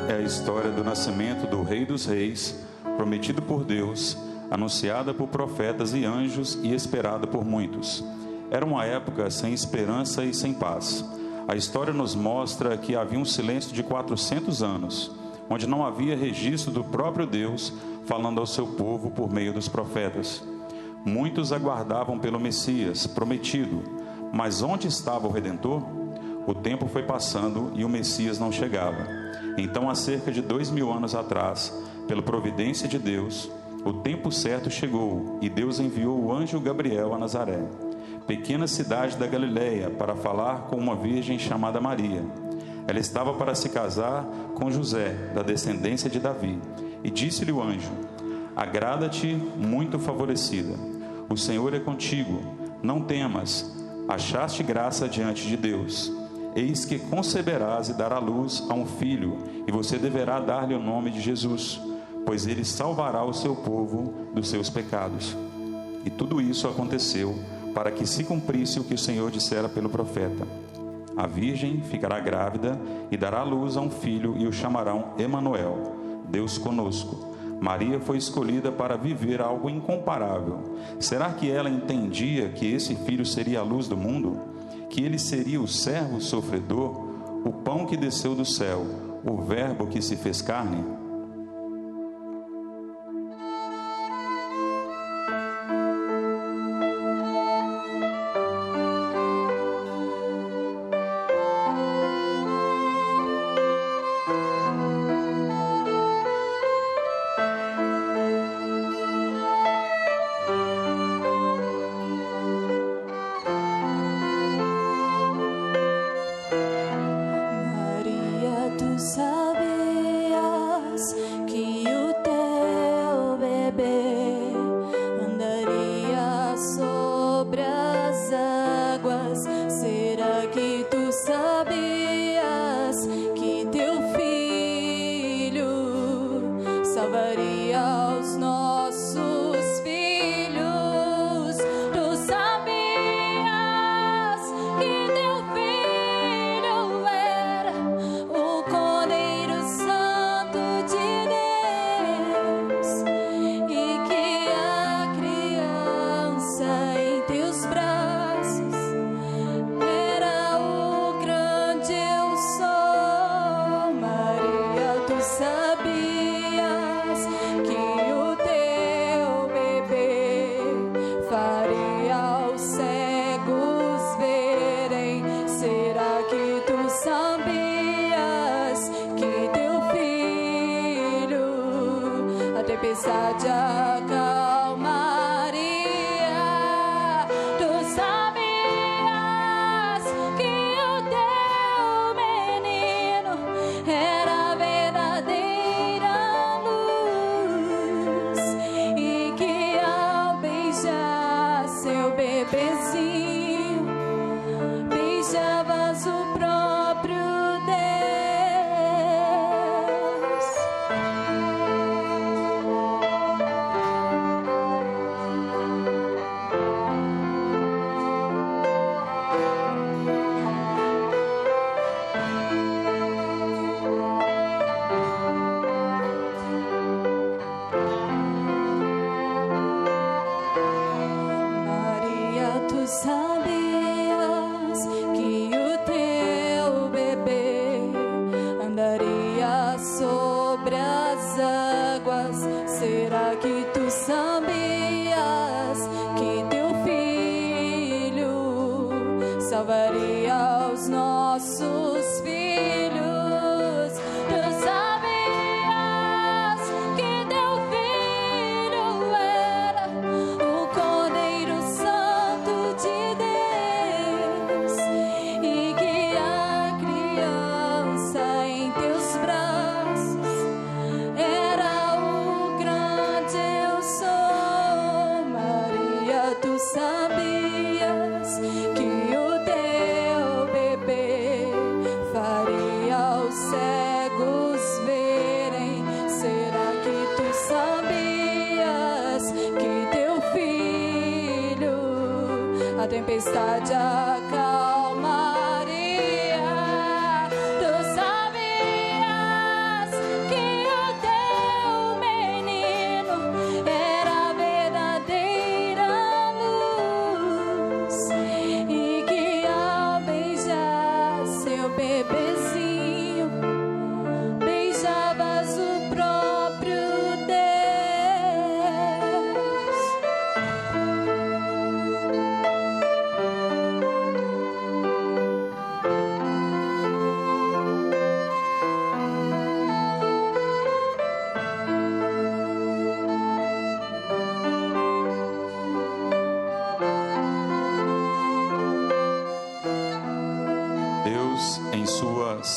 é a história do nascimento do Rei dos Reis, prometido por Deus, anunciada por profetas e anjos e esperada por muitos. Era uma época sem esperança e sem paz. A história nos mostra que havia um silêncio de 400 anos, onde não havia registro do próprio Deus falando ao seu povo por meio dos profetas. Muitos aguardavam pelo Messias prometido, mas onde estava o Redentor? O tempo foi passando e o Messias não chegava. Então, há cerca de 2000 anos atrás, pela providência de Deus, o tempo certo chegou e Deus enviou o anjo Gabriel a Nazaré, pequena cidade da Galileia, para falar com uma virgem chamada Maria. Ela estava para se casar com José, da descendência de Davi, e disse-lhe o anjo: agrada-te, muito favorecida, o Senhor é contigo, não temas, achaste graça diante de Deus. Eis que conceberás e darás à luz a um filho, e você deverá dar-lhe o nome de Jesus, pois ele salvará o seu povo dos seus pecados. E tudo isso aconteceu para que se cumprisse o que o Senhor dissera pelo profeta: a virgem ficará grávida e dará à luz a um filho, e o chamarão Emanuel, Deus conosco. Maria foi escolhida para viver algo incomparável. Será que ela entendia que esse filho seria a luz do mundo? Que ele seria o servo sofredor, o pão que desceu do céu, o verbo que se fez carne? tempestade acalmaria. Tu sabias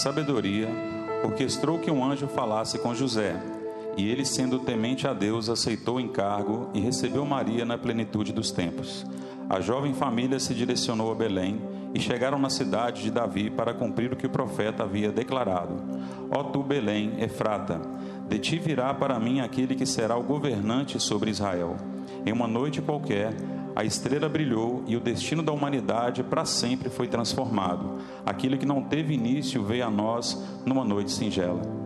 sabedoria, orquestrou que um anjo falasse com José. E ele, sendo temente a Deus, aceitou o encargo e recebeu Maria na plenitude dos tempos. A jovem família se direcionou a Belém e chegaram na cidade de Davi para cumprir o que o profeta havia declarado. Ó tu, Belém, Efrata, de ti virá para mim aquele que será o governante sobre Israel. Em uma noite qualquer, a estrela brilhou e o destino da humanidade para sempre foi transformado. Aquilo que não teve início veio a nós numa noite singela.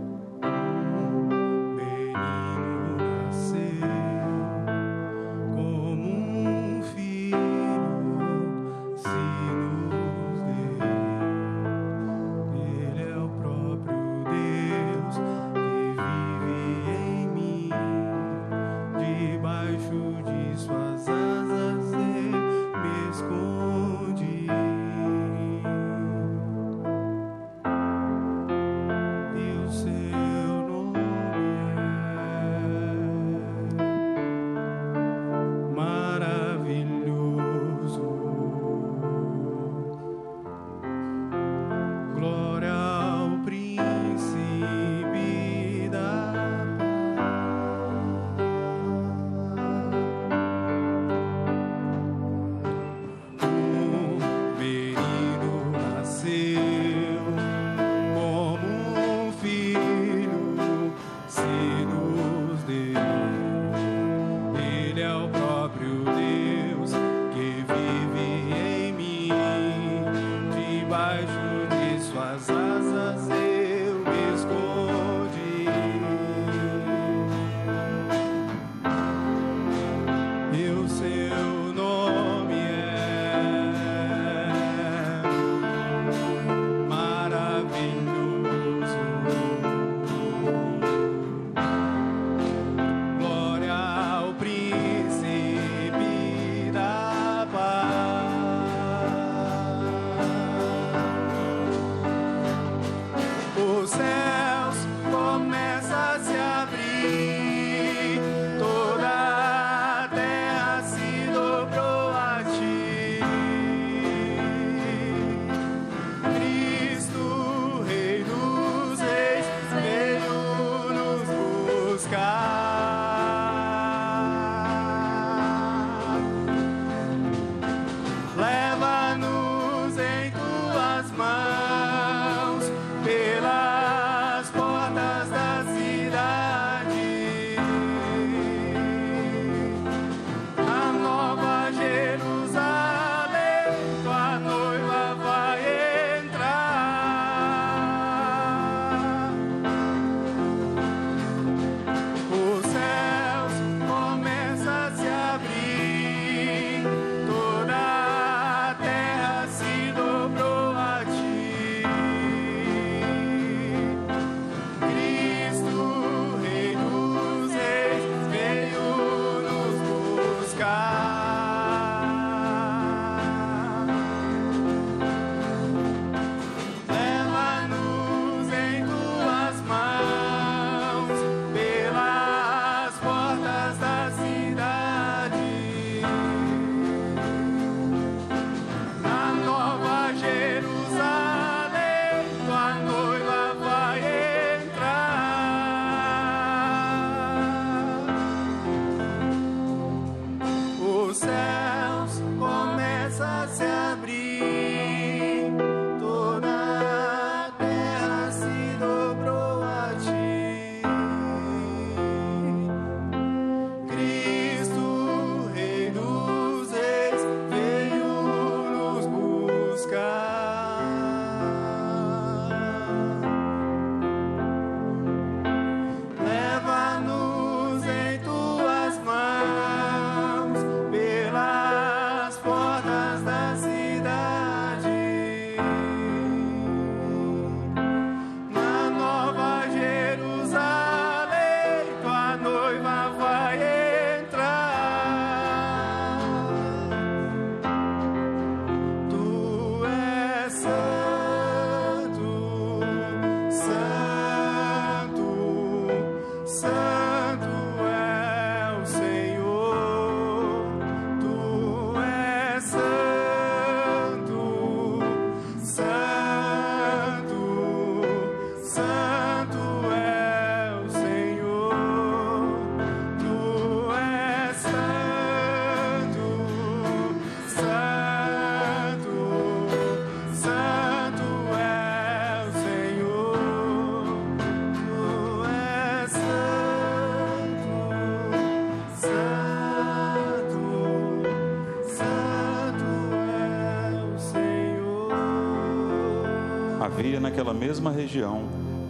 havia naquela mesma região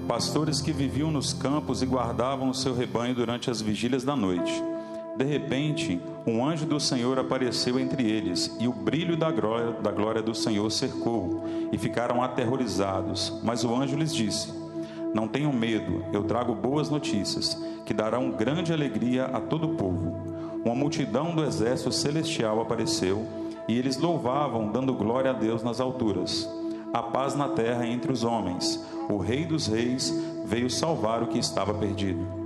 pastores que viviam nos campos e guardavam o seu rebanho durante as vigílias da noite. De repente, um anjo do Senhor apareceu entre eles, e o brilho da glória do Senhor cercou, e ficaram aterrorizados. Mas o anjo lhes disse: não tenham medo, eu trago boas notícias, que darão grande alegria a todo o povo. Uma multidão do exército celestial apareceu, e eles louvavam, dando glória a Deus nas alturas. A paz na terra entre os homens. O Rei dos Reis veio salvar o que estava perdido.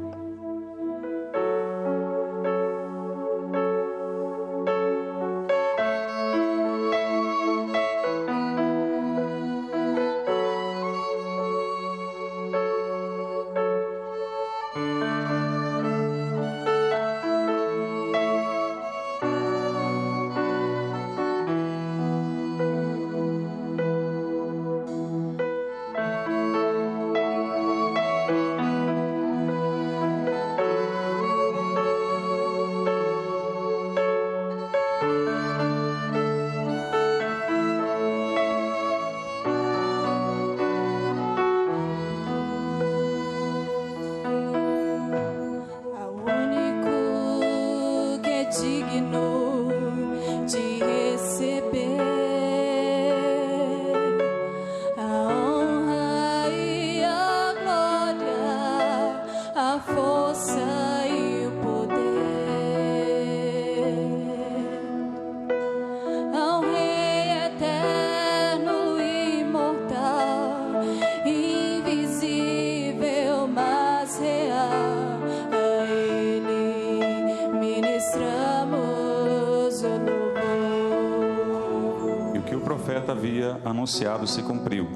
Havia anunciado se cumpriu.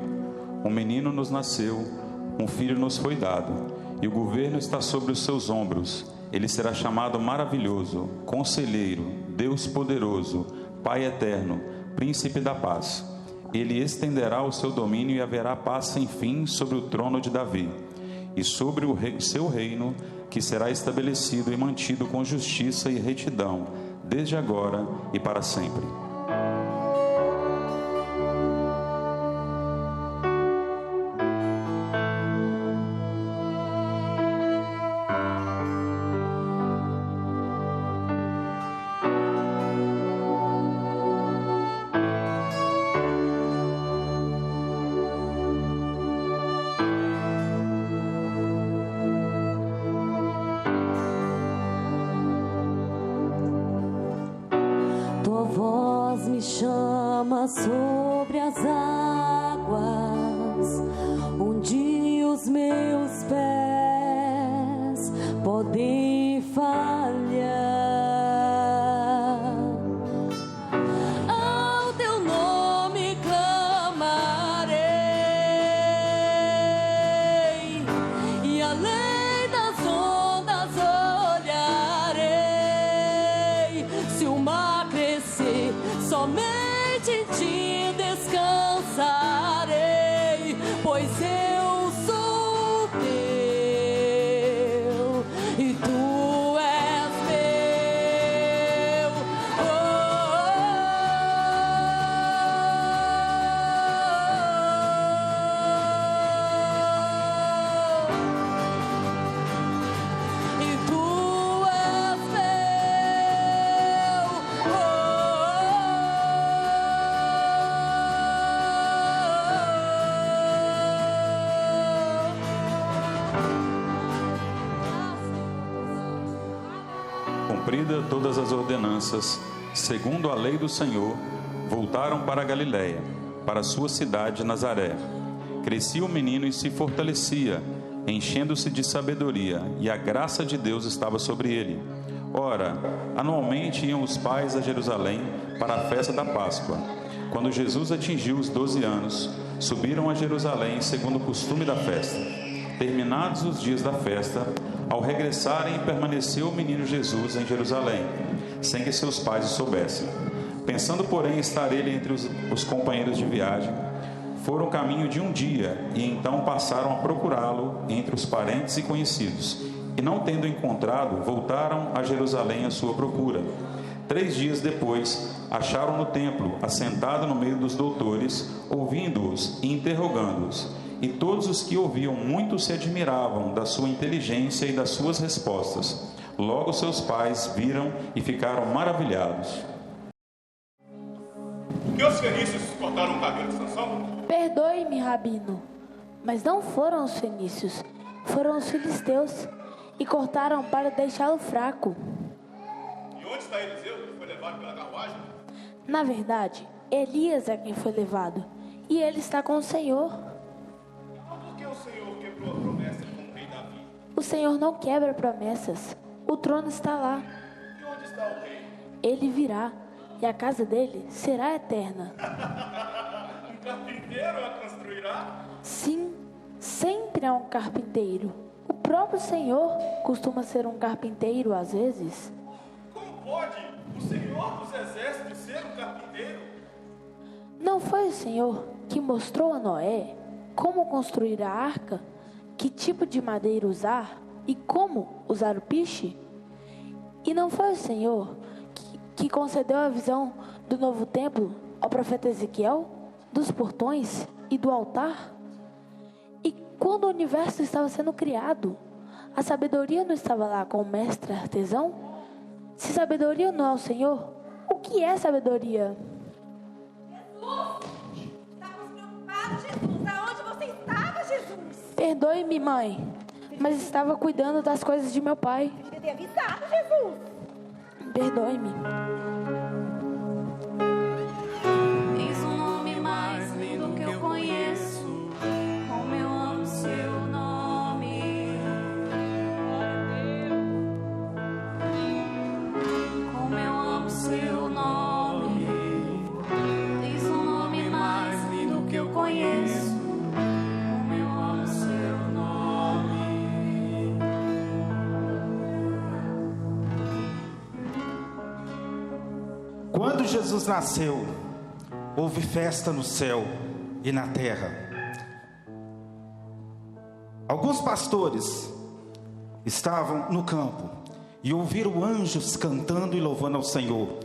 Um menino nos nasceu, um filho nos foi dado, e o governo está sobre os seus ombros. Ele será chamado Maravilhoso, Conselheiro, Deus Poderoso, Pai Eterno, Príncipe da Paz. Ele estenderá o seu domínio e haverá paz sem fim sobre o trono de Davi e sobre o seu reino, que será estabelecido e mantido com justiça e retidão, desde agora e para sempre. Sobre as águas, onde os meus pés podem falhar. Ao teu nome clamarei, e além das ondas olharei. Se o mar crescer, somente em ti descansarei, pois eu sou teu e tu és meu. Oh, e tu és meu. Cumprida todas as ordenanças, segundo a lei do Senhor, voltaram para a Galiléia, para a sua cidade Nazaré. Crescia o menino e se fortalecia, enchendo-se de sabedoria, e a graça de Deus estava sobre ele. Ora, anualmente iam os pais a Jerusalém para a festa da Páscoa. Quando Jesus atingiu os 12 anos, subiram a Jerusalém segundo o costume da festa. Terminados os dias da festa, ao regressarem, permaneceu o menino Jesus em Jerusalém, sem que seus pais o soubessem. Pensando, porém, estar ele entre os companheiros de viagem, foram caminho de um dia, e então passaram a procurá-lo entre os parentes e conhecidos. E não tendo encontrado, voltaram a Jerusalém à sua procura. 3 dias depois, acharam no templo, assentado no meio dos doutores, ouvindo-os e interrogando-os. E todos os que ouviam muito se admiravam da sua inteligência e das suas respostas. Logo seus pais viram e ficaram maravilhados. Por que os fenícios cortaram o cabelo de Sansão? Perdoe-me, Rabino, mas não foram os fenícios, foram os filisteus, e cortaram para deixá-lo fraco. E onde está Eliseu, que foi levado pela carruagem? Na verdade, Elias é quem foi levado, e ele está com o Senhor. Então por que o Senhor quebrou a promessa com o rei Davi? O Senhor não quebra promessas, o trono está lá. E onde está o rei? Ele virá, e a casa dele será eterna. Um carpinteiro a construirá? Sim, sempre é um carpinteiro. O próprio Senhor costuma ser um carpinteiro às vezes. Como pode o Senhor dos exércitos ser um carpinteiro? Não foi o Senhor que mostrou a Noé como construir a arca, que tipo de madeira usar e como usar o piche? E não foi o Senhor que concedeu a visão do novo templo ao profeta Ezequiel, dos portões e do altar? E quando o universo estava sendo criado, a sabedoria não estava lá com o mestre artesão? Se sabedoria não é o Senhor, o que é sabedoria? Jesus! Estamos preocupados, Jesus! Aonde você estava, Jesus? Perdoe-me, mãe, mas estava cuidando das coisas de meu pai. Eu devia ter avisado, Jesus! Perdoe-me. Tens um nome mais lindo que eu conheço, como eu amo seu nome. Como eu amo seu nome. Tens um nome mais lindo que eu conheço, como eu amo seu nome. Quando Jesus nasceu, houve festa no céu e na terra. Alguns pastores estavam no campo e ouviram anjos cantando e louvando ao Senhor.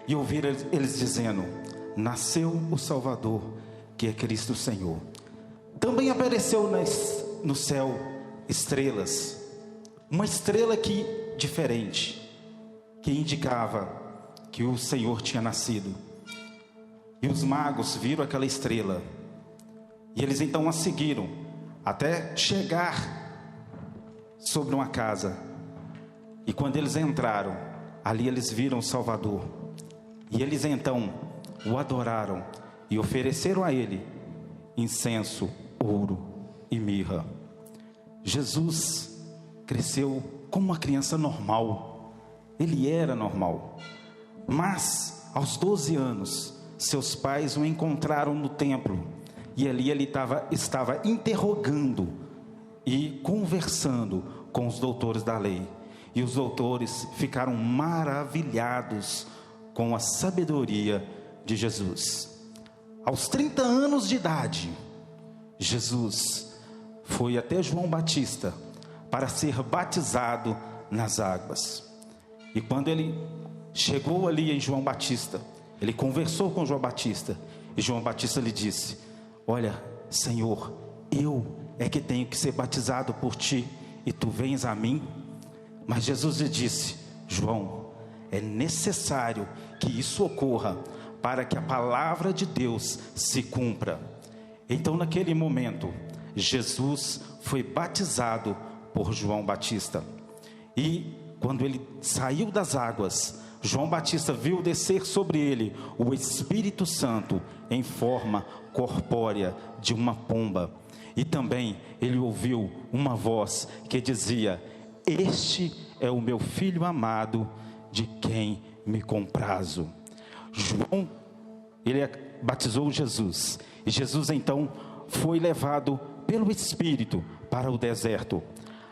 E ouviram eles dizendo: nasceu o Salvador, que é Cristo o Senhor. Também apareceu no céu estrelas, uma estrela diferente, que indicava que o Senhor tinha nascido. E os magos viram aquela estrela, e eles então a seguiram, até chegar sobre uma casa. E quando eles entraram, ali eles viram o Salvador, e eles então o adoraram, e ofereceram a ele incenso, ouro e mirra. Jesus cresceu como uma criança normal, ele era normal. Mas, aos 12 anos, seus pais o encontraram no templo, e ali ele estava interrogando e conversando com os doutores da lei. E os doutores ficaram maravilhados com a sabedoria de Jesus. Aos 30 anos de idade, Jesus foi até João Batista para ser batizado nas águas. E quando ele chegou ali em João Batista, ele conversou com João Batista, e João Batista lhe disse: olha, Senhor, eu é que tenho que ser batizado por ti, e tu vens a mim? Mas Jesus lhe disse: João, é necessário que isso ocorra, para que a palavra de Deus se cumpra. Então naquele momento, Jesus foi batizado por João Batista. E quando ele saiu das águas, João Batista viu descer sobre ele o Espírito Santo em forma corpórea de uma pomba. E também ele ouviu uma voz que dizia: este é o meu filho amado, de quem me comprazo. João, ele batizou Jesus, e Jesus então foi levado pelo Espírito para o deserto.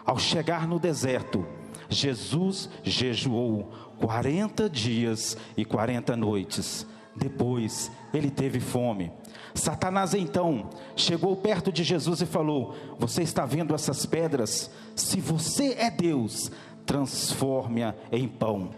Ao chegar no deserto, Jesus jejuou 40 dias e 40 noites. Depois ele teve fome. Satanás então chegou perto de Jesus e falou: você está vendo essas pedras? Se você é Deus, transforme-a em pão.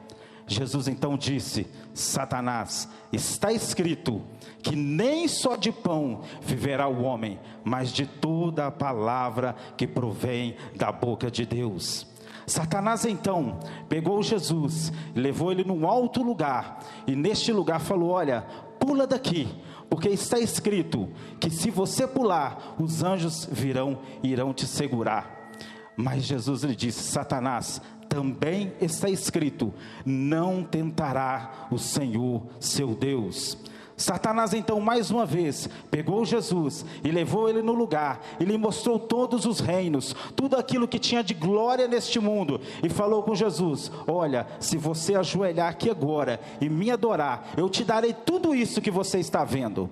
Jesus então disse: Satanás, está escrito que nem só de pão viverá o homem, mas de toda a palavra que provém da boca de Deus. Satanás então pegou Jesus, levou ele num alto lugar, e neste lugar falou: olha, pula daqui, porque está escrito que se você pular, os anjos virão e irão te segurar. Mas Jesus lhe disse: Satanás, também está escrito, não tentará o Senhor seu Deus. Satanás então mais uma vez pegou Jesus e levou ele no lugar, e lhe mostrou todos os reinos, tudo aquilo que tinha de glória neste mundo, e falou com Jesus: olha, se você ajoelhar aqui agora e me adorar, eu te darei tudo isso que você está vendo.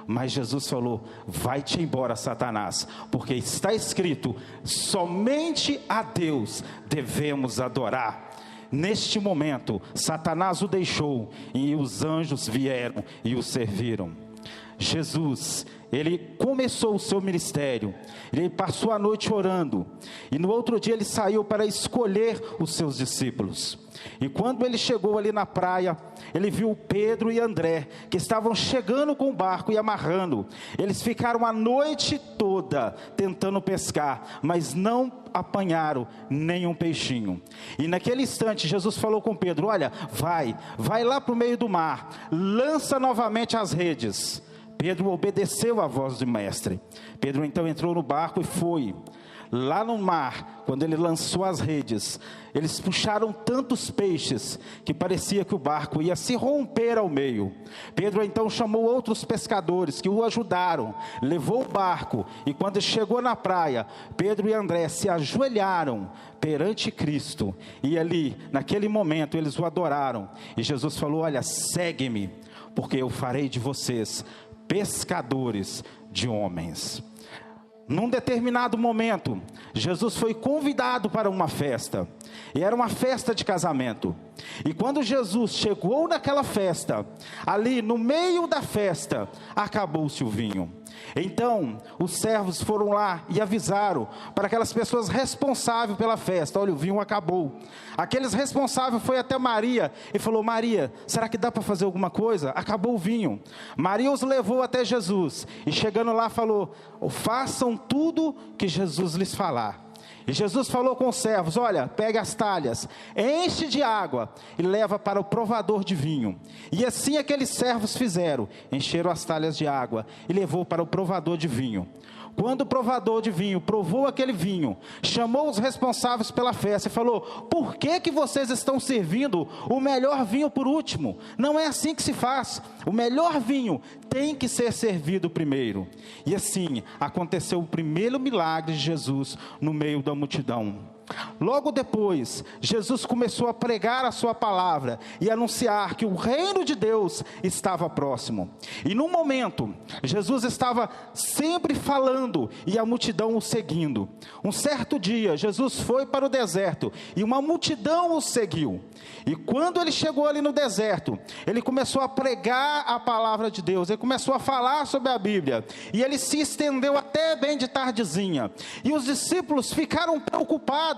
Mas Jesus falou: vai-te embora, Satanás, porque está escrito, somente a Deus devemos adorar. Neste momento, Satanás o deixou, e os anjos vieram e o serviram. Jesus, ele começou o seu ministério, ele passou a noite orando, e no outro dia ele saiu para escolher os seus discípulos. E quando ele chegou ali na praia, ele viu Pedro e André, que estavam chegando com o barco e amarrando. Eles ficaram a noite toda tentando pescar, mas não apanharam nenhum peixinho. E naquele instante Jesus falou com Pedro: olha, vai lá para o meio do mar, lança novamente as redes. Pedro obedeceu à voz do mestre. Pedro então entrou no barco e foi. Lá no mar, quando ele lançou as redes, eles puxaram tantos peixes que parecia que o barco ia se romper ao meio. Pedro então chamou outros pescadores que o ajudaram, levou o barco, e quando chegou na praia, Pedro e André se ajoelharam perante Cristo, e ali, naquele momento, eles o adoraram. E Jesus falou: olha, segue-me, porque eu farei de vocês pescadores de homens. Num determinado momento, Jesus foi convidado para uma festa, e era uma festa de casamento. E quando Jesus chegou naquela festa, ali no meio da festa, acabou-se o vinho. Então, os servos foram lá e avisaram para aquelas pessoas responsáveis pela festa: olha, o vinho acabou. Aqueles responsáveis foi até Maria e falou: Maria, será que dá para fazer alguma coisa? Acabou o vinho. Maria os levou até Jesus, e chegando lá falou: façam tudo que Jesus lhes falar. E Jesus falou com os servos: olha, pega as talhas, enche de água e leva para o provador de vinho. E assim aqueles servos fizeram, encheram as talhas de água e levou para o provador de vinho. Quando o provador de vinho provou aquele vinho, chamou os responsáveis pela festa e falou: por que vocês estão servindo o melhor vinho por último? Não é assim que se faz. O melhor vinho tem que ser servido primeiro. E assim aconteceu o primeiro milagre de Jesus no meio da multidão. Logo depois, Jesus começou a pregar a sua palavra e anunciar que o reino de Deus estava próximo. E num momento, Jesus estava sempre falando e a multidão o seguindo. Um certo dia, Jesus foi para o deserto e uma multidão o seguiu. E quando ele chegou ali no deserto, ele começou a pregar a palavra de Deus, ele começou a falar sobre a Bíblia, e ele se estendeu até bem de tardezinha. E os discípulos ficaram preocupados,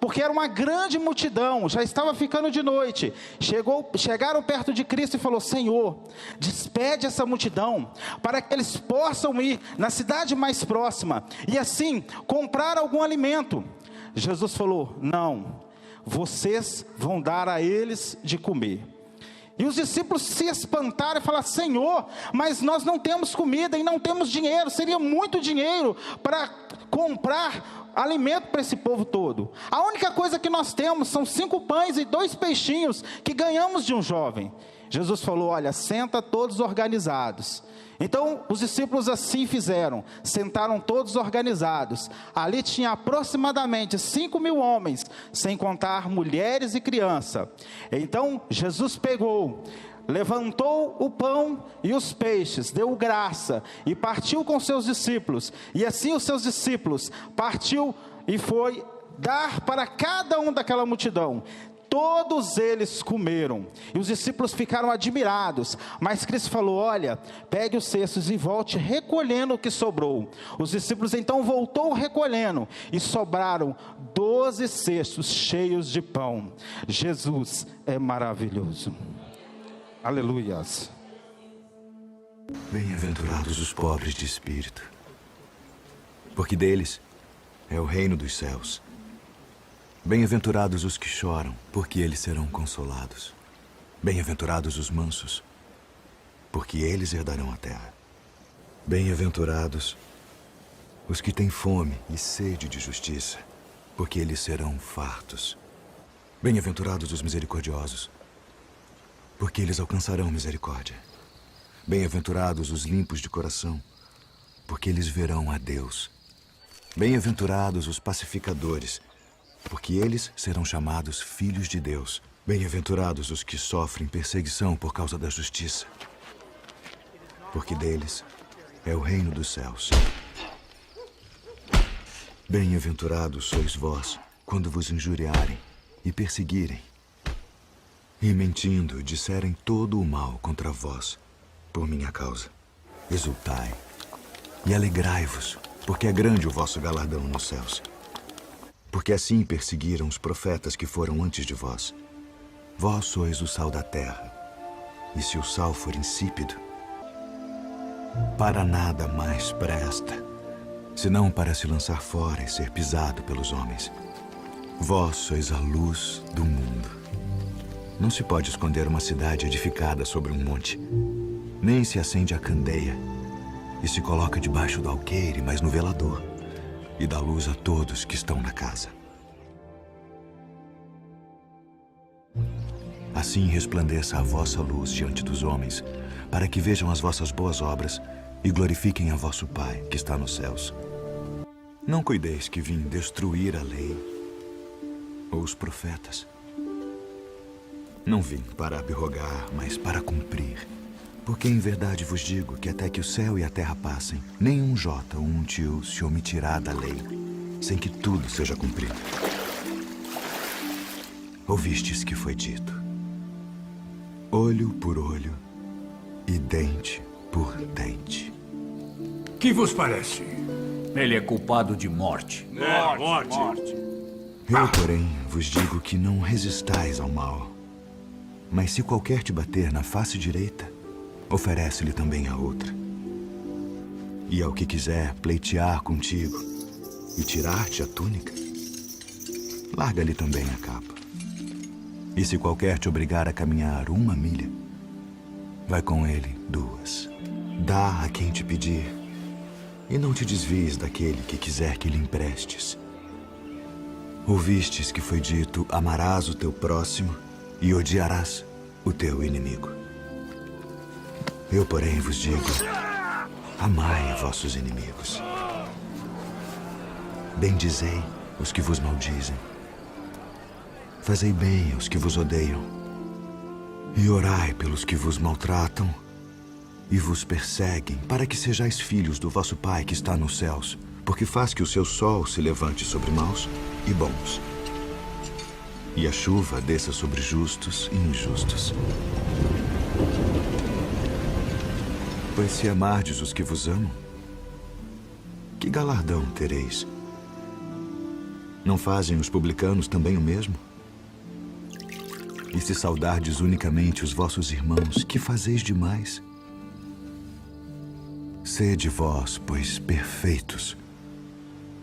porque era uma grande multidão, já estava ficando de noite. Chegaram perto de Cristo e falou: Senhor, despede essa multidão, para que eles possam ir na cidade mais próxima, e assim comprar algum alimento. Jesus falou: não, vocês vão dar a eles de comer. E os discípulos se espantaram e falaram: Senhor, mas nós não temos comida e não temos dinheiro, seria muito dinheiro para comprar alimento para esse povo todo. A única coisa que nós temos são 5 pães e 2 peixinhos que ganhamos de um jovem. Jesus falou: olha, senta todos organizados. Então os discípulos assim fizeram, sentaram todos organizados. Ali tinha aproximadamente 5.000 homens, sem contar mulheres e crianças. Então Jesus pegou, levantou o pão e os peixes, deu graça e partiu com seus discípulos. E assim os seus discípulos partiu e foi dar para cada um daquela multidão. Todos eles comeram, e os discípulos ficaram admirados. Mas Cristo falou: olha, pegue os cestos e volte recolhendo o que sobrou. Os discípulos então voltou recolhendo, e sobraram 12 cestos cheios de pão. Jesus é maravilhoso. Aleluias. Bem-aventurados os pobres de espírito, porque deles é o reino dos céus. Bem-aventurados os que choram, porque eles serão consolados. Bem-aventurados os mansos, porque eles herdarão a terra. Bem-aventurados os que têm fome e sede de justiça, porque eles serão fartos. Bem-aventurados os misericordiosos, porque eles alcançarão misericórdia. Bem-aventurados os limpos de coração, porque eles verão a Deus. Bem-aventurados os pacificadores, porque eles serão chamados filhos de Deus. Bem-aventurados os que sofrem perseguição por causa da justiça, porque deles é o reino dos céus. Bem-aventurados sois vós, quando vos injuriarem e perseguirem, e mentindo disserem todo o mal contra vós, por minha causa. Exultai e alegrai-vos, porque é grande o vosso galardão nos céus. Porque assim perseguiram os profetas que foram antes de vós. Vós sois o sal da terra, e se o sal for insípido, para nada mais presta, senão para se lançar fora e ser pisado pelos homens. Vós sois a luz do mundo. Não se pode esconder uma cidade edificada sobre um monte, nem se acende a candeia e se coloca debaixo do alqueire, mas no velador, e dá luz a todos que estão na casa. Assim resplandeça a vossa luz diante dos homens, para que vejam as vossas boas obras e glorifiquem a vosso Pai que está nos céus. Não cuideis que vim destruir a lei ou os profetas. Não vim para abrogar, mas para cumprir. Porque em verdade vos digo que até que o céu e a terra passem, nem um jota ou um tio se omitirá da lei, sem que tudo seja cumprido. Ouvistes que foi dito: olho por olho e dente por dente. Que vos parece? Ele é culpado de morte. Morte. Eu, porém, vos digo que não resistais ao mal. Mas se qualquer te bater na face direita, oferece-lhe também a outra. E ao que quiser pleitear contigo e tirar-te a túnica, larga-lhe também a capa. E se qualquer te obrigar a caminhar 1 milha, vai com ele 2. Dá a quem te pedir, e não te desvies daquele que quiser que lhe emprestes. Ouvistes que foi dito: amarás o teu próximo e odiarás o teu inimigo. Eu, porém, vos digo: amai vossos inimigos. Bendizei os que vos maldizem. Fazei bem aos que vos odeiam. E orai pelos que vos maltratam e vos perseguem, para que sejais filhos do vosso Pai que está nos céus, porque faz que o seu sol se levante sobre maus e bons, e a chuva desça sobre justos e injustos. Pois se amardes os que vos amam, que galardão tereis? Não fazem os publicanos também o mesmo? E se saudardes unicamente os vossos irmãos, que fazeis demais? Sede vós, pois, perfeitos,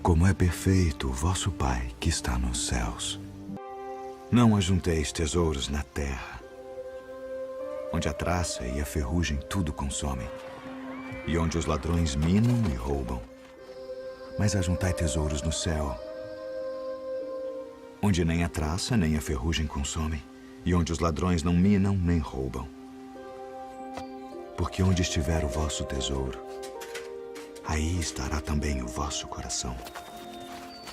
como é perfeito o vosso Pai que está nos céus. Não ajunteis tesouros na terra, onde a traça e a ferrugem tudo consomem, e onde os ladrões minam e roubam. Mas ajuntai tesouros no céu, onde nem a traça nem a ferrugem consomem, e onde os ladrões não minam nem roubam. Porque onde estiver o vosso tesouro, aí estará também o vosso coração.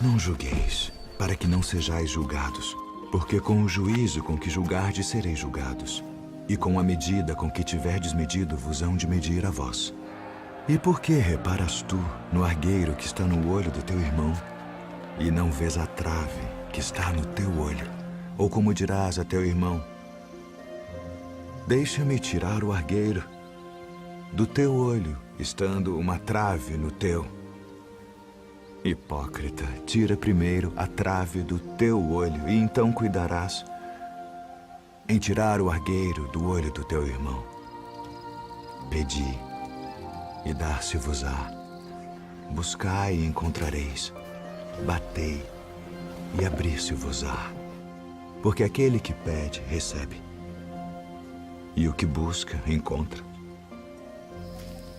Não julgueis, para que não sejais julgados, porque com o juízo com que julgardes sereis julgados, e com a medida com que tiverdes medido vos hão de medir a vós. E por que reparas tu no argueiro que está no olho do teu irmão, e não vês a trave que está no teu olho? Ou como dirás a teu irmão: deixa-me tirar o argueiro do teu olho, estando uma trave no teu. Hipócrita, tira primeiro a trave do teu olho, e então cuidarás em tirar o argueiro do olho do teu irmão. Pedi, e dar-se-vos-á. Buscai e encontrareis. Batei, e abrir-se-vos-á. Porque aquele que pede, recebe. E o que busca, encontra.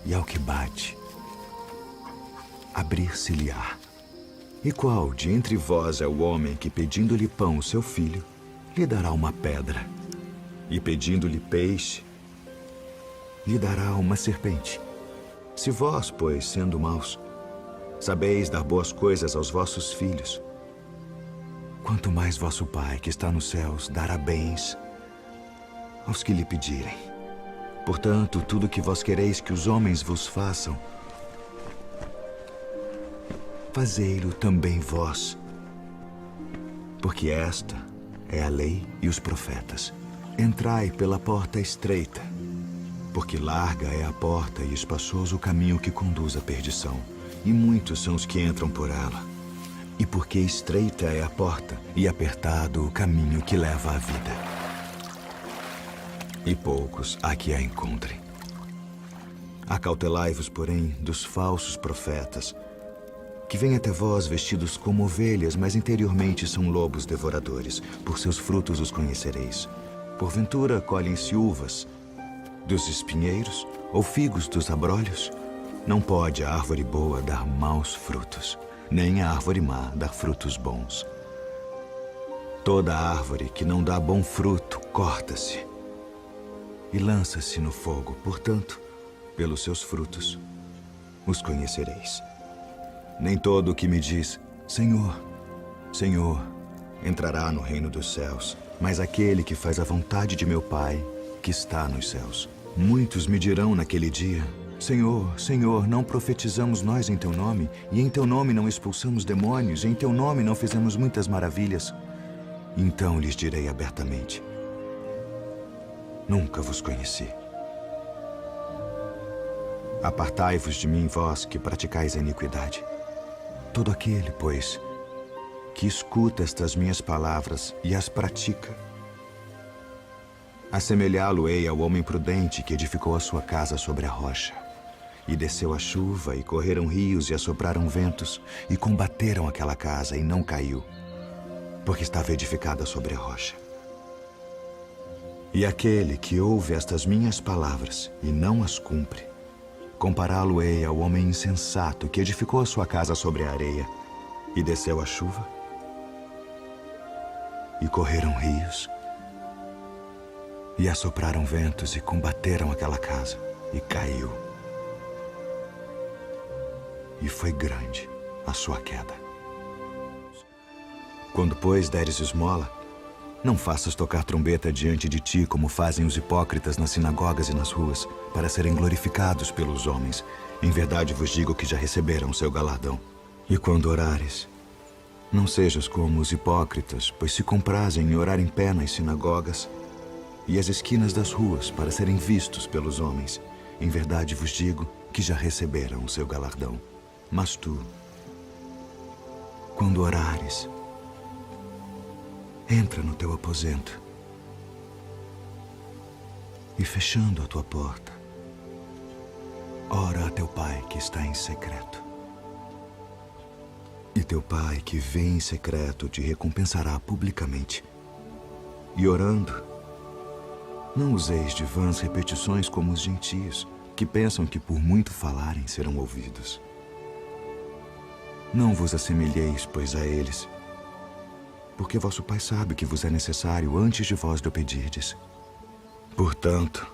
E ao que bate, abrir-se-lhe-á. E qual de entre vós é o homem que, pedindo-lhe pão, o seu filho, lhe dará uma pedra? E pedindo-lhe peixe, lhe dará uma serpente? Se vós, pois, sendo maus, sabeis dar boas coisas aos vossos filhos, quanto mais vosso Pai, que está nos céus, dará bens aos que lhe pedirem. Portanto, tudo que vós quereis que os homens vos façam, fazei-lo também vós. Porque esta é a lei e os profetas. Entrai pela porta estreita, porque larga é a porta e espaçoso o caminho que conduz à perdição, e muitos são os que entram por ela. E porque estreita é a porta e apertado o caminho que leva à vida, e poucos há que a encontrem. Acautelai-vos, porém, dos falsos profetas, que vêm até vós vestidos como ovelhas, mas interiormente são lobos devoradores. Por seus frutos os conhecereis. Porventura colhem-se uvas dos espinheiros ou figos dos abrolhos? Não pode a árvore boa dar maus frutos, nem a árvore má dar frutos bons. Toda árvore que não dá bom fruto corta-se e lança-se no fogo. Portanto, pelos seus frutos os conhecereis. Nem todo o que me diz, Senhor, Senhor, entrará no reino dos céus, mas aquele que faz a vontade de meu Pai, que está nos céus. Muitos me dirão naquele dia: Senhor, Senhor, não profetizamos nós em teu nome, e em teu nome não expulsamos demônios, e em teu nome não fizemos muitas maravilhas? Então lhes direi abertamente: nunca vos conheci. Apartai-vos de mim, vós que praticais a iniquidade. Todo aquele, pois, que escuta estas minhas palavras e as pratica, assemelhá-lo-ei ao homem prudente que edificou a sua casa sobre a rocha. E desceu a chuva, e correram rios, e assopraram ventos, e combateram aquela casa, e não caiu, porque estava edificada sobre a rocha. E aquele que ouve estas minhas palavras e não as cumpre, compará-lo-ei ao homem insensato que edificou a sua casa sobre a areia. E desceu a chuva, e correram rios, e assopraram ventos, e combateram aquela casa, e caiu. E foi grande a sua queda. Quando, pois, deres esmola, não faças tocar trombeta diante de ti, como fazem os hipócritas nas sinagogas e nas ruas, para serem glorificados pelos homens. Em verdade vos digo que já receberam o seu galardão. E quando orares, não sejas como os hipócritas, pois se comprazem em orar em pé nas sinagogas e as esquinas das ruas, para serem vistos pelos homens. Em verdade vos digo que já receberam o seu galardão. Mas tu, quando orares, entra no teu aposento e, fechando a tua porta, ora a teu Pai que está em secreto. E teu Pai que vê em secreto te recompensará publicamente. E orando, não useis de vãs repetições como os gentios, que pensam que por muito falarem serão ouvidos. Não vos assemelheis, pois, a eles, porque vosso Pai sabe que vos é necessário antes de vós lhe pedirdes. Portanto,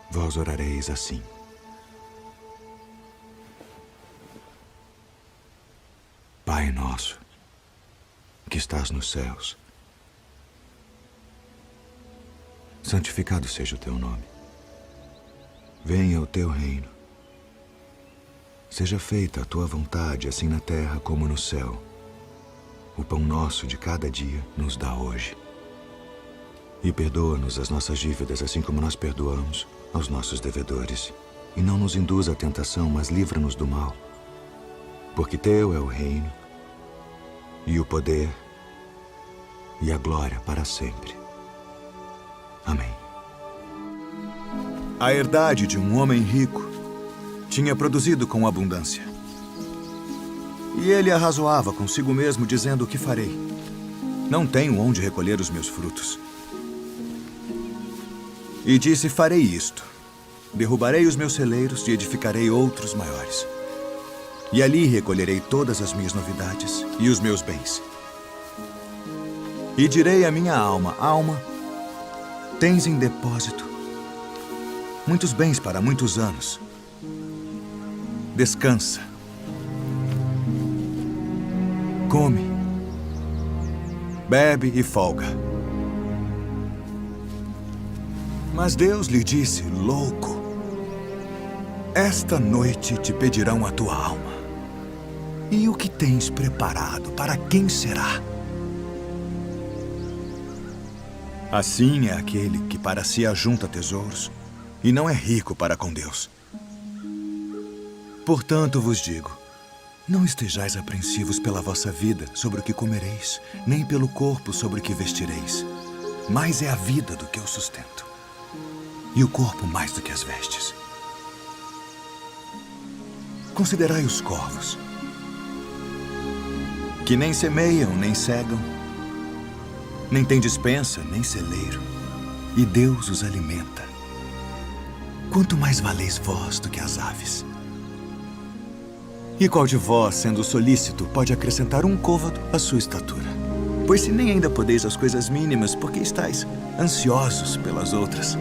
vós orareis assim: Pai nosso, que estás nos céus, santificado seja o teu nome. Venha o teu reino. Seja feita a tua vontade, assim na terra como no céu. O pão nosso de cada dia nos dá hoje. E perdoa-nos as nossas dívidas, assim como nós perdoamos aos nossos devedores. E não nos induza à tentação, mas livra-nos do mal. Porque teu é o reino, e o poder, e a glória para sempre. Amém. A herdade de um homem rico tinha produzido com abundância. E ele arrazoava consigo mesmo, dizendo: o que farei? Não tenho onde recolher os meus frutos. E disse: farei isto. Derrubarei os meus celeiros e edificarei outros maiores. E ali recolherei todas as minhas novidades e os meus bens. E direi à minha alma: alma, tens em depósito muitos bens para muitos anos. Descansa. Come. Bebe e folga. Mas Deus lhe disse: louco, esta noite te pedirão a tua alma. E o que tens preparado, para quem será? Assim é aquele que para si ajunta tesouros e não é rico para com Deus. Portanto vos digo, não estejais apreensivos pela vossa vida sobre o que comereis, nem pelo corpo sobre o que vestireis. Mais é a vida do que o sustento, e o corpo mais do que as vestes. Considerai os corvos, que nem semeiam, nem cegam, nem têm despensa, nem celeiro, e Deus os alimenta. Quanto mais valeis vós do que as aves? E qual de vós, sendo solícito, pode acrescentar um côvado à sua estatura? Pois se nem ainda podeis as coisas mínimas, por que estáis ansiosos pelas outras?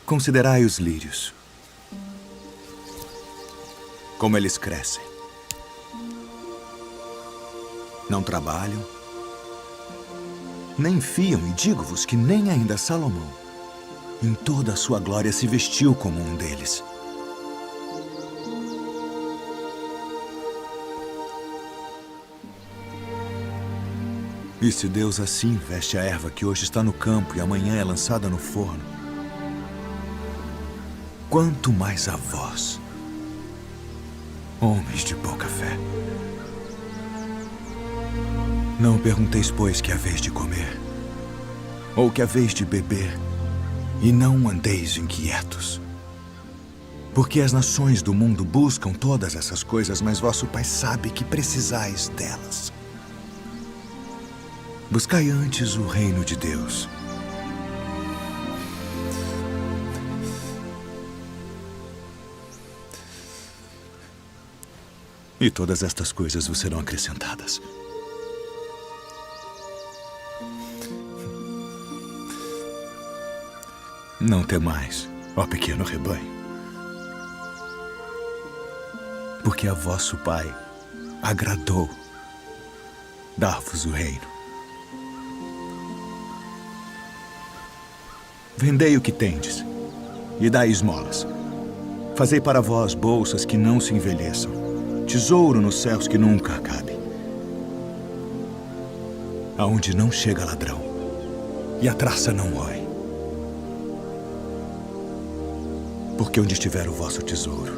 Considerai os lírios, como eles crescem. Não trabalham, nem fiam, e digo-vos que nem ainda Salomão, em toda a sua glória, se vestiu como um deles. E se Deus assim veste a erva que hoje está no campo e amanhã é lançada no forno, quanto mais a vós, homens de pouca fé. Não pergunteis, pois, que haveis de comer, ou que haveis de beber, e não andeis inquietos. Porque as nações do mundo buscam todas essas coisas, mas vosso Pai sabe que precisais delas. Buscai antes o reino de Deus. E todas estas coisas vos serão acrescentadas. Não temais, ó pequeno rebanho, porque a vosso Pai agradou dar-vos o reino. Vendei o que tendes e dai esmolas. Fazei para vós bolsas que não se envelheçam, tesouro nos céus que nunca acabe, aonde não chega ladrão e a traça não rói. Porque onde estiver o vosso tesouro,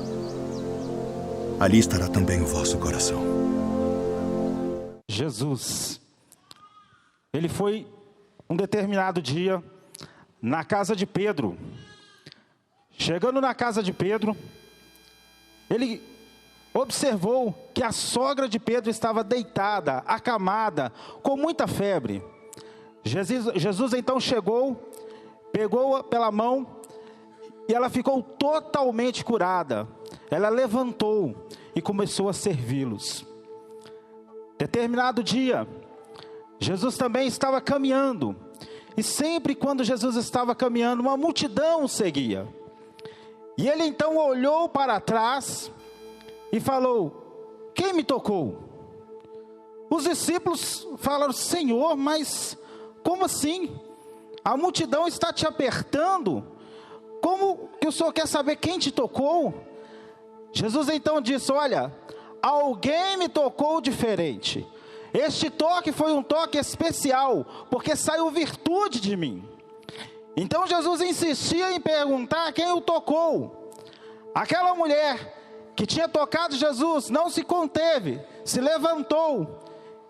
ali estará também o vosso coração. Jesus, ele foi um determinado dia na casa de Pedro. Chegando na casa de Pedro, ele observou que a sogra de Pedro estava deitada, acamada, com muita febre. Jesus então chegou, pegou-a pela mão, e ela ficou totalmente curada. Ela levantou e começou a servi-los. Determinado dia, Jesus também estava caminhando. E sempre quando Jesus estava caminhando, uma multidão o seguia. E ele então olhou para trás e falou: quem me tocou? Os discípulos falaram: Senhor, mas como assim? A multidão está te apertando. Como que o Senhor quer saber quem te tocou? Jesus então disse: olha, alguém me tocou diferente. Este toque foi um toque especial, porque saiu virtude de mim. Então Jesus insistia em perguntar quem o tocou. Aquela mulher que tinha tocado Jesus não se conteve, se levantou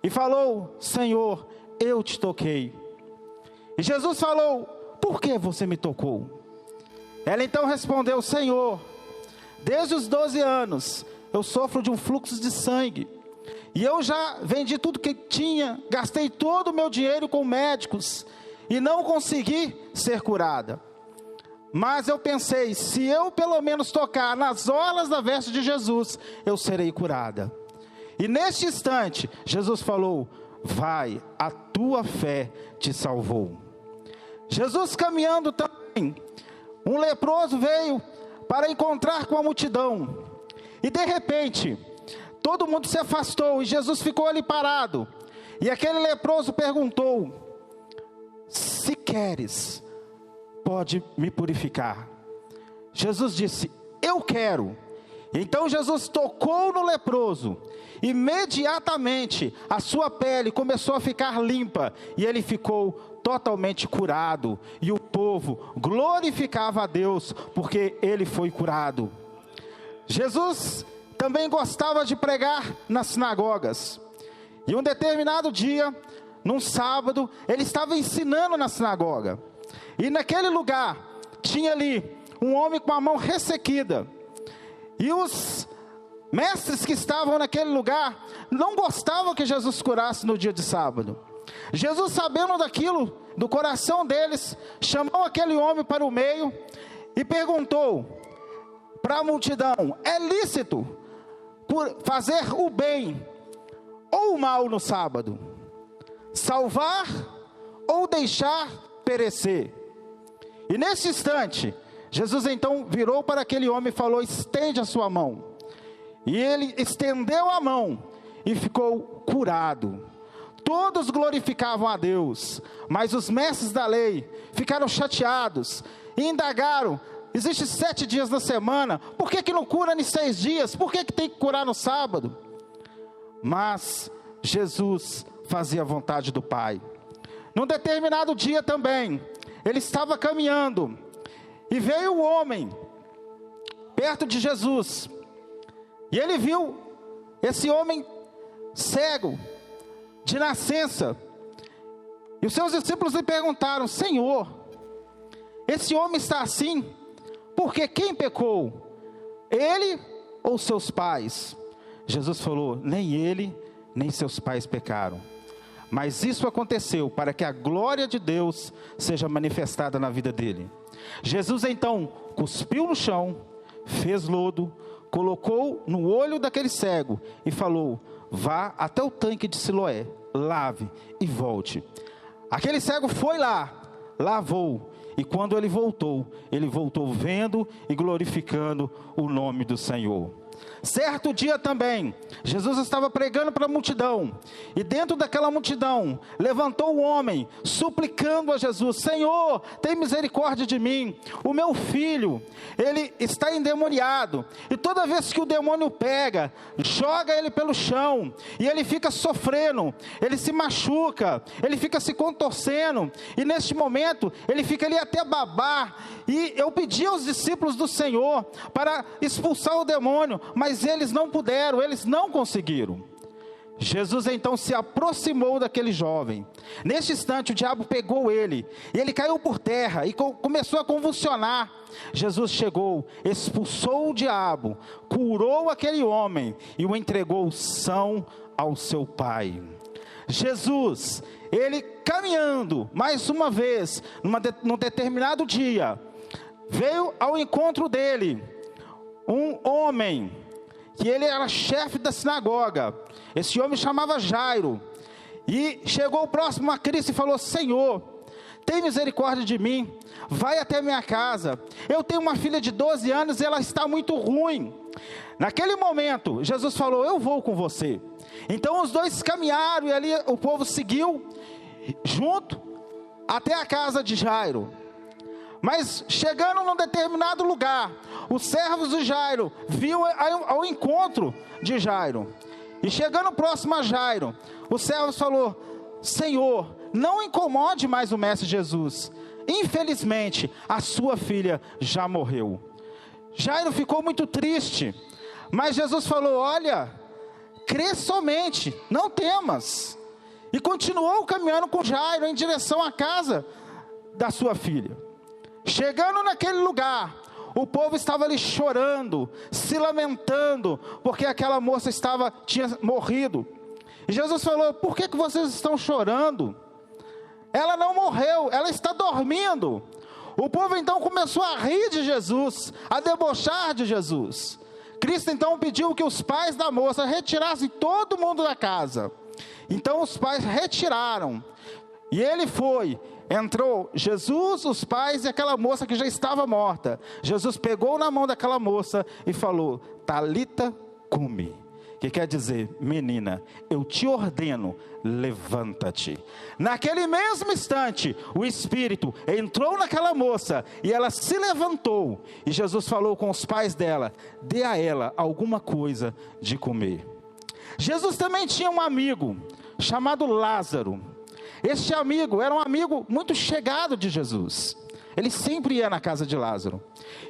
e falou: Senhor, eu te toquei. E Jesus falou: por que você me tocou? Ela então respondeu: Senhor, desde os 12 anos eu sofro de um fluxo de sangue. E eu já vendi tudo que tinha, gastei todo o meu dinheiro com médicos e não consegui ser curada. Mas eu pensei, se eu pelo menos tocar nas orlas da veste de Jesus, eu serei curada. E neste instante, Jesus falou: vai, a tua fé te salvou. Jesus caminhando também, um leproso veio para encontrar com a multidão. E de repente, todo mundo se afastou e Jesus ficou ali parado. E aquele leproso perguntou: se queres, pode me purificar. Jesus disse: eu quero. Então Jesus tocou no leproso. Imediatamente a sua pele começou a ficar limpa e ele ficou totalmente curado. E o povo glorificava a Deus porque ele foi curado. Jesus também gostava de pregar nas sinagogas. E um determinado dia, num sábado, ele estava ensinando na sinagoga. E naquele lugar, tinha ali um homem com a mão ressequida. E os mestres que estavam naquele lugar, não gostavam que Jesus curasse no dia de sábado. Jesus, sabendo daquilo, do coração deles, chamou aquele homem para o meio e perguntou para a multidão: é lícito fazer o bem ou o mal no sábado? Salvar ou deixar perecer? E nesse instante, Jesus então virou para aquele homem e falou: estende a sua mão. E ele estendeu a mão e ficou curado. Todos glorificavam a Deus, mas os mestres da lei ficaram chateados e indagaram: existe 7 dias na semana, por que não cura em 6 dias? Por que tem que curar no sábado? Mas Jesus fazia a vontade do Pai. Num determinado dia também, ele estava caminhando, e veio um homem perto de Jesus, e ele viu esse homem cego, de nascença, e os seus discípulos lhe perguntaram: Senhor, esse homem está assim, porque quem pecou? Ele ou seus pais? Jesus falou: nem ele, nem seus pais pecaram, mas isso aconteceu para que a glória de Deus seja manifestada na vida dele. Jesus então cuspiu no chão, fez lodo, colocou no olho daquele cego e falou: vá até o tanque de Siloé, lave e volte. Aquele cego foi lá, lavou, e quando ele voltou vendo e glorificando o nome do Senhor. Certo dia também, Jesus estava pregando para a multidão, e dentro daquela multidão, levantou um homem, suplicando a Jesus: Senhor, tem misericórdia de mim, o meu filho, ele está endemoniado, e toda vez que o demônio pega, joga ele pelo chão, e ele fica sofrendo, ele se machuca, ele fica se contorcendo, e neste momento, ele fica ali até babar. E eu pedi aos discípulos do Senhor para expulsar o demônio, mas eles não puderam, eles não conseguiram. Jesus então se aproximou daquele jovem. Neste instante o diabo pegou ele, e ele caiu por terra e começou a convulsionar. Jesus chegou, expulsou o diabo, curou aquele homem e o entregou são ao seu Pai. Jesus, ele caminhando mais uma vez, num determinado dia, veio ao encontro dele um homem, que ele era chefe da sinagoga. Esse homem chamava Jairo, e chegou próximo a Cristo e falou: Senhor, tem misericórdia de mim, vai até minha casa, eu tenho uma filha de 12 anos e ela está muito ruim. Naquele momento, Jesus falou: eu vou com você. Então os dois caminharam, e ali o povo seguiu junto até a casa de Jairo. Mas chegando num determinado lugar, os servos de Jairo viam ao encontro de Jairo. E chegando próximo a Jairo, os servos falou: Senhor, não incomode mais o mestre Jesus. Infelizmente, a sua filha já morreu. Jairo ficou muito triste, mas Jesus falou: olha, crê somente, não temas. E continuou caminhando com Jairo em direção à casa da sua filha. Chegando naquele lugar, o povo estava ali chorando, se lamentando, porque aquela moça tinha morrido. E Jesus falou: por que vocês estão chorando? Ela não morreu, ela está dormindo. O povo então começou a rir de Jesus, a debochar de Jesus. Cristo então pediu que os pais da moça retirassem todo mundo da casa. Então os pais retiraram. E ele foi, entrou Jesus, os pais e aquela moça que já estava morta. Jesus pegou na mão daquela moça e falou: Talita cumi, que quer dizer: menina, eu te ordeno, levanta-te. Naquele mesmo instante, o Espírito entrou naquela moça e ela se levantou. E Jesus falou com os pais dela: dê a ela alguma coisa de comer. Jesus também tinha um amigo chamado Lázaro. Este amigo era um amigo muito chegado de Jesus. Ele sempre ia na casa de Lázaro.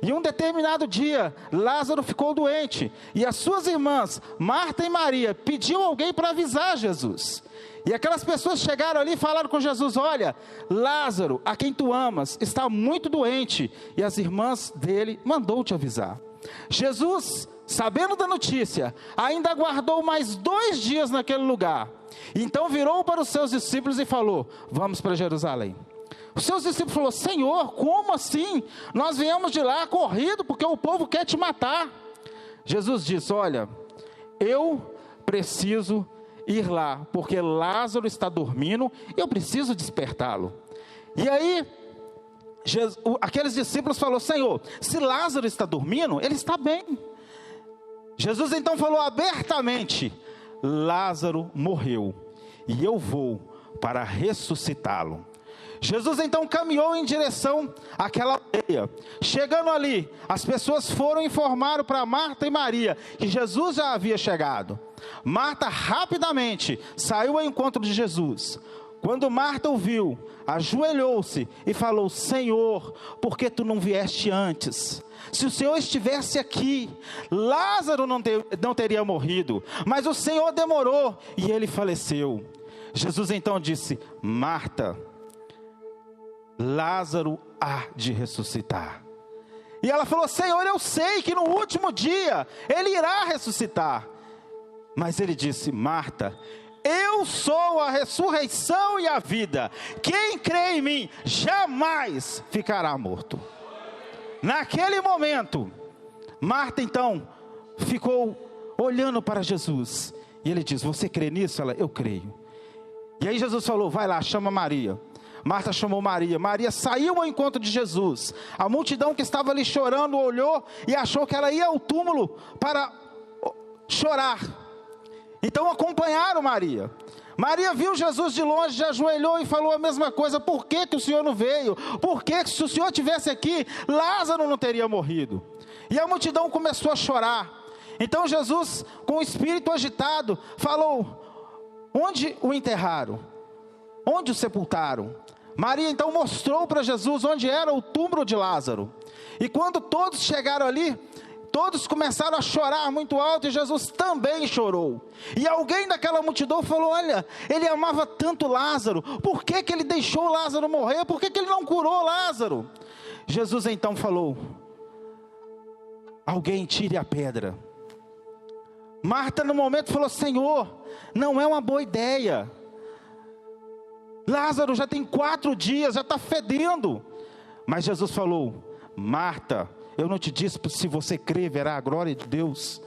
E um determinado dia, Lázaro ficou doente. E as suas irmãs, Marta e Maria, pediu alguém para avisar Jesus. E aquelas pessoas chegaram ali e falaram com Jesus: olha, Lázaro, a quem tu amas, está muito doente. E as irmãs dele mandou te avisar. Jesus, sabendo da notícia, ainda aguardou mais 2 dias naquele lugar. Então virou para os seus discípulos e falou: vamos para Jerusalém. Os seus discípulos falaram: Senhor, como assim? Nós viemos de lá corrido porque o povo quer te matar. Jesus disse: olha, eu preciso ir lá, porque Lázaro está dormindo, eu preciso despertá-lo. E aí, aqueles discípulos falaram: Senhor, se Lázaro está dormindo, ele está bem. Jesus então falou abertamente: Lázaro morreu, e eu vou para ressuscitá-lo. Jesus então caminhou em direção àquela aldeia. Chegando ali, as pessoas foram e informaram para Marta e Maria que Jesus já havia chegado. Marta rapidamente saiu ao encontro de Jesus. Quando Marta o viu, ajoelhou-se e falou: Senhor, por que tu não vieste antes? Se o Senhor estivesse aqui, Lázaro não teria morrido, mas o Senhor demorou e ele faleceu. Jesus então disse: Marta, Lázaro há de ressuscitar. E ela falou: Senhor, eu sei que no último dia ele irá ressuscitar. Mas ele disse: Marta, eu sou a ressurreição e a vida. Quem crê em mim jamais ficará morto. Naquele momento, Marta então ficou olhando para Jesus. E ele diz: você crê nisso? Ela: eu creio. E aí Jesus falou: vai lá, chama Maria. Marta chamou Maria. Maria saiu ao encontro de Jesus. A multidão que estava ali chorando olhou e achou que ela ia ao túmulo para chorar. Então acompanharam Maria. Maria viu Jesus de longe, ajoelhou e falou a mesma coisa: por que o Senhor não veio? Por que se o Senhor estivesse aqui, Lázaro não teria morrido? E a multidão começou a chorar. Então Jesus, com o espírito agitado, falou: onde o enterraram? Onde o sepultaram? Maria então mostrou para Jesus onde era o túmulo de Lázaro. E quando todos chegaram ali, todos começaram a chorar muito alto, e Jesus também chorou. E alguém daquela multidão falou: olha, ele amava tanto Lázaro, por que ele deixou Lázaro morrer? Por que ele não curou Lázaro? Jesus então falou: alguém tire a pedra. Marta no momento falou: Senhor, não é uma boa ideia. Lázaro já tem 4 dias, já está fedendo. Mas Jesus falou: Marta, eu não te disse, se você crer, verá a glória de Deus.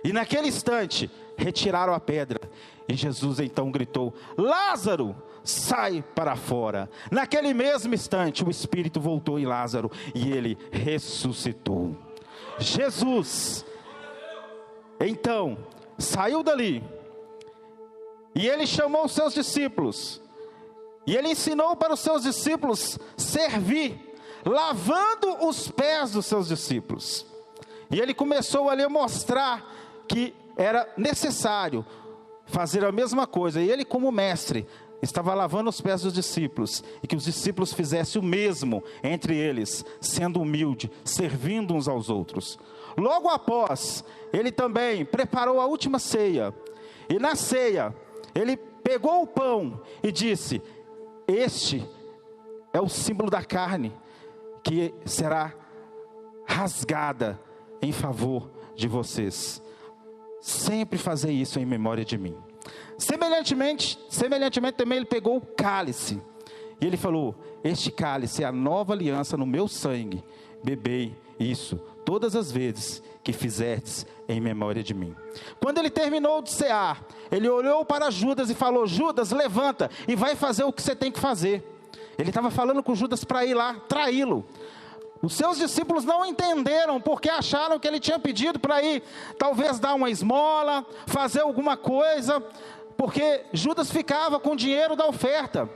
E naquele instante, retiraram a pedra. E Jesus então gritou: Lázaro, sai para fora. Naquele mesmo instante, o Espírito voltou em Lázaro e ele ressuscitou. Jesus, então, saiu dali. E ele chamou os seus discípulos. E ele ensinou para os seus discípulos servir. lavando os pés dos seus discípulos. E ele começou ali a mostrar que era necessário fazer a mesma coisa. E ele, como mestre, estava lavando os pés dos discípulos, e que os discípulos fizessem o mesmo entre eles, sendo humilde, servindo uns aos outros. Logo após, ele também preparou a última ceia, e na ceia, ele pegou o pão e disse: este é o símbolo da carne, que será rasgada em favor de vocês. Sempre fazer isso em memória de mim. Semelhantemente também ele pegou o cálice, e ele falou: este cálice é a nova aliança no meu sangue, bebei isso todas as vezes que fizerdes em memória de mim. Quando ele terminou de cear, ele olhou para Judas e falou: Judas, levanta e vai fazer o que você tem que fazer. Ele estava falando com Judas para ir lá traí-lo. Os seus discípulos não entenderam, porque acharam que ele tinha pedido para ir, talvez dar uma esmola, fazer alguma coisa, porque Judas ficava com o dinheiro da oferta.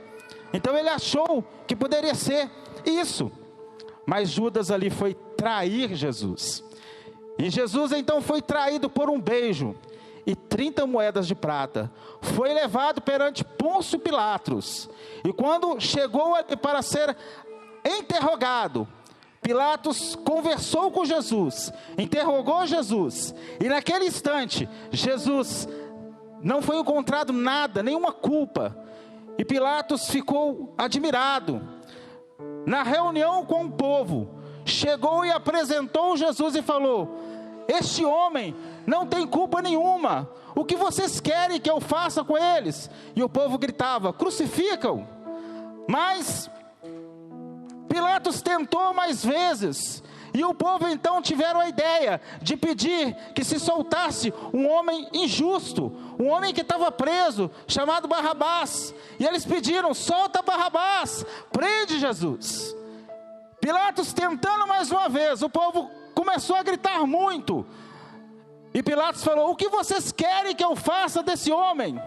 Então ele achou que poderia ser isso. Mas Judas ali foi trair Jesus. E Jesus então foi traído por um beijo e 30 moedas de prata. Foi levado perante Pôncio Pilatos. E quando chegou ali para ser interrogado, Pilatos conversou com Jesus, interrogou Jesus, e naquele instante, Jesus não foi encontrado nada, nenhuma culpa, e Pilatos ficou admirado. Na reunião com o povo, chegou e apresentou Jesus e falou: este homem não tem culpa nenhuma, o que vocês querem que eu faça com eles? E o povo gritava: crucificam! Mas Pilatos tentou mais vezes, e o povo então tiveram a ideia de pedir que se soltasse um homem injusto, um homem que estava preso, chamado Barrabás. E eles pediram: solta Barrabás, prende Jesus. Pilatos tentando mais uma vez, o povo começou a gritar muito, e Pilatos falou: o que vocês querem que eu faça desse homem?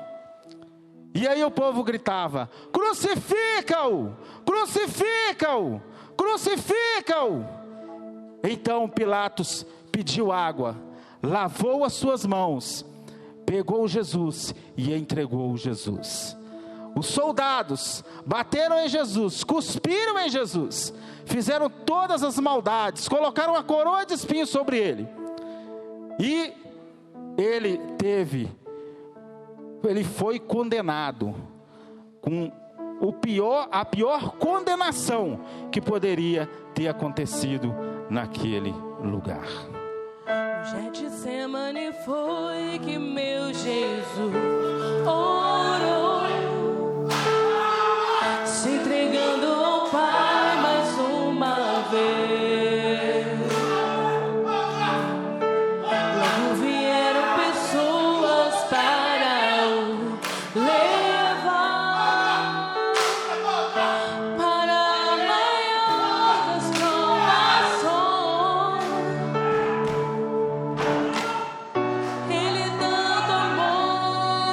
E aí o povo gritava: crucifica-o, crucifica-o, crucifica-o. Então Pilatos pediu água, lavou as suas mãos, pegou Jesus e entregou Jesus. Os soldados bateram em Jesus, cuspiram em Jesus, fizeram todas as maldades, colocaram uma coroa de espinhos sobre ele. E ele foi condenado com a pior condenação que poderia ter acontecido naquele lugar. Getsemane foi que meu Jesus orou, se entregando ao Pai mais uma vez. Logo vieram pessoas para o levar para a maior das provações. Ele tanto amou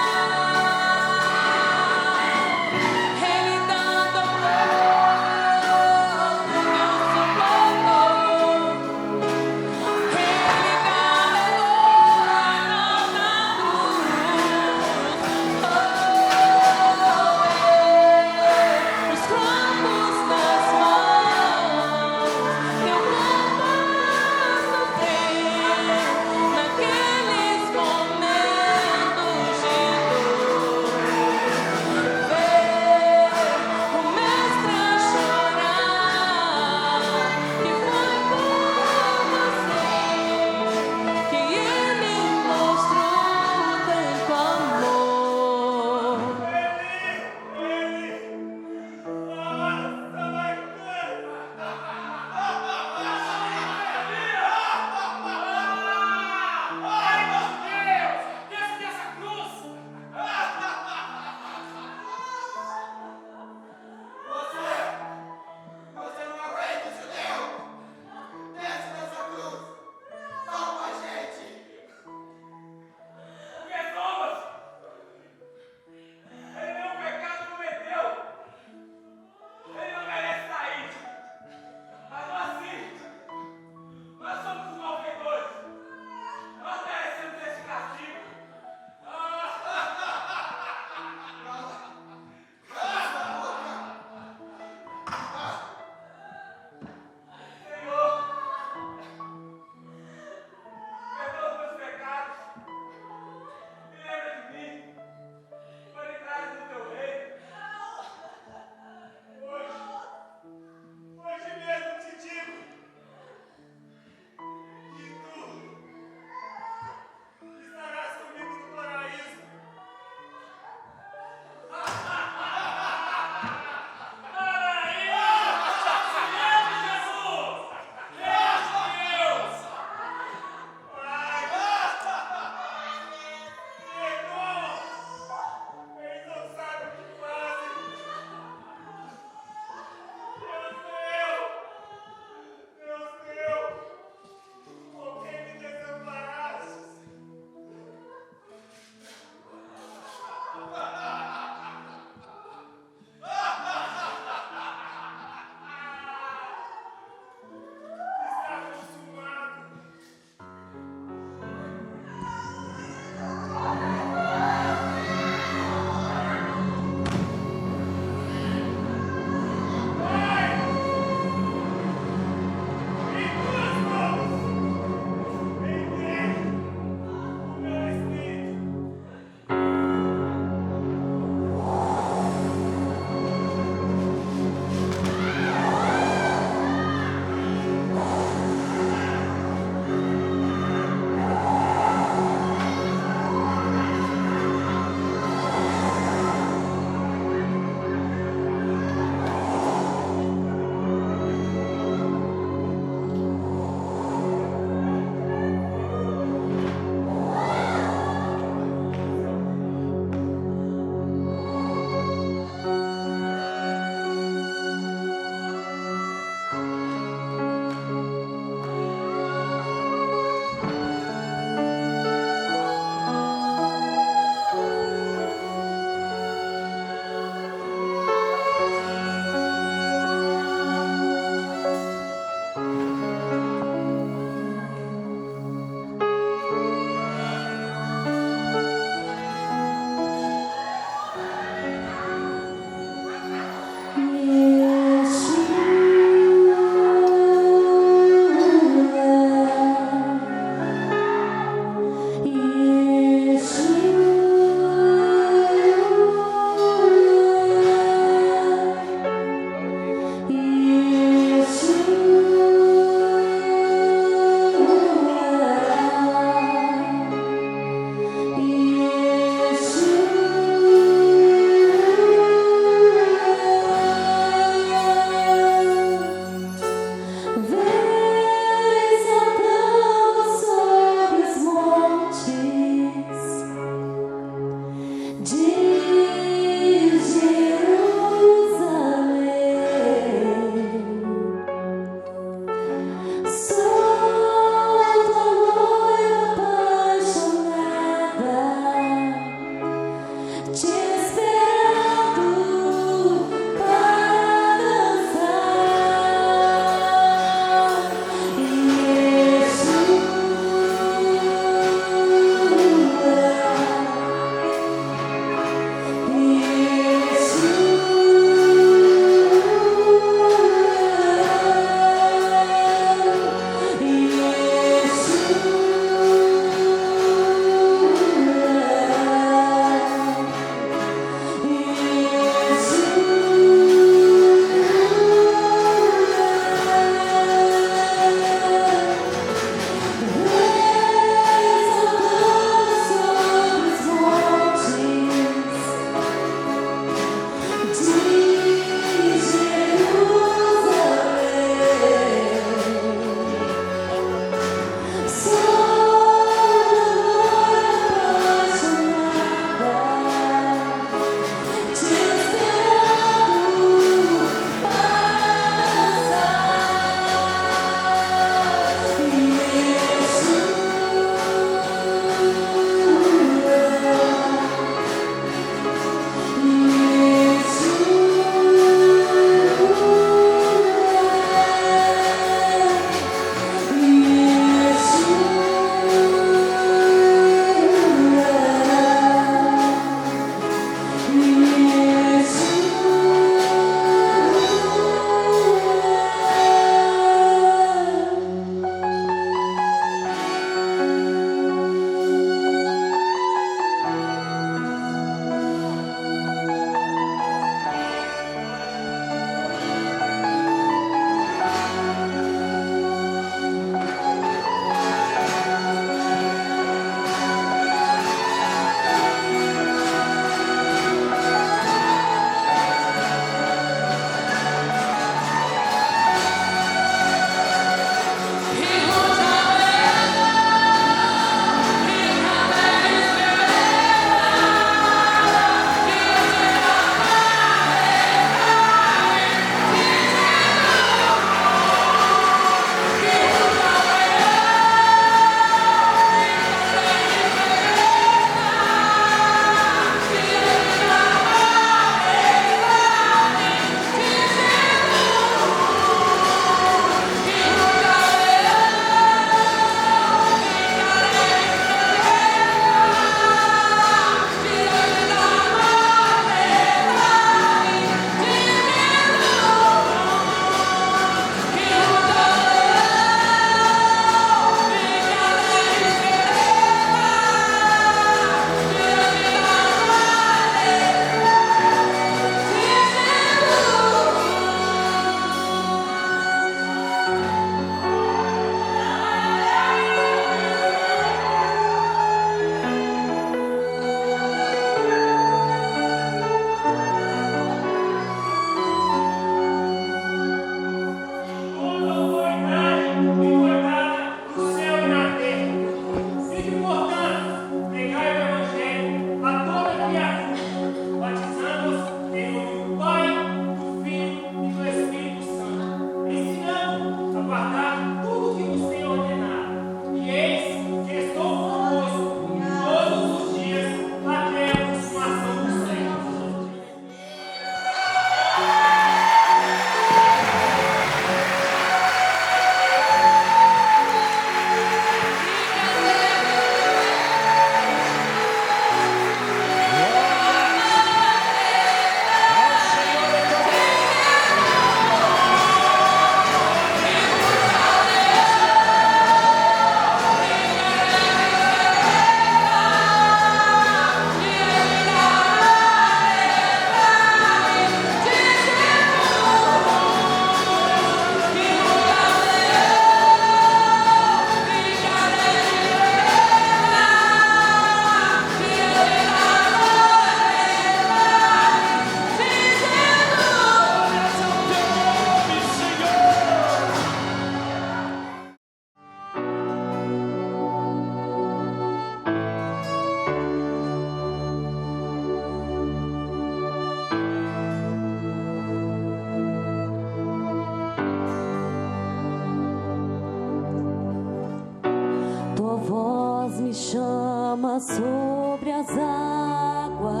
chama sobre as águas,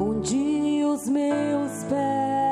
onde os meus pés